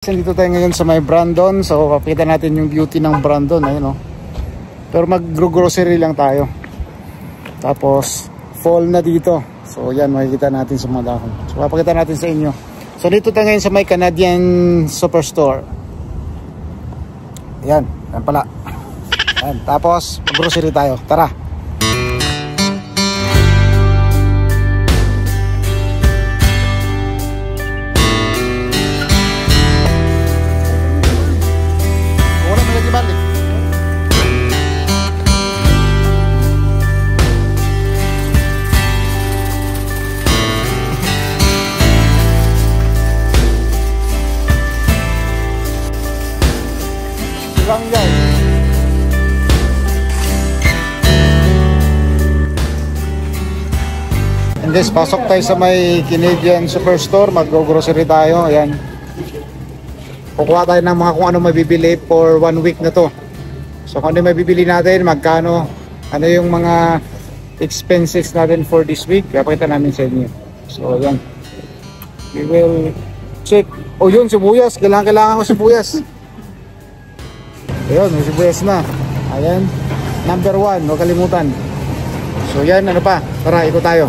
Dito tayo ngayon sa may Brandon. So papakita natin yung beauty ng Brandon, ayun, oh. Pero mag-grocery lang tayo. Tapos fall na dito. So yan, makikita natin sa mga dahon. So papakita natin sa inyo. So dito tayo ngayon sa may Canadian Superstore. Yan, yan pala. Yan. Tapos mag-grocery tayo. Tara. And this, pasok tayo sa may Canadian Superstore, mag-grocery tayo. Ayan, kukuha tayo ng mga kung ano mabibili for 1 week na to. So kung ano mabibili natin, magkano, ano yung mga expenses natin for this week, papakita namin sa inyo. So ayan, we will check. Oh yun, sibuyas, kailangan ko sibuyas. Ayun, may sibuyas na. Ayan, number 1, huwag kalimutan. So yan, ano pa, tara, ikot tayo.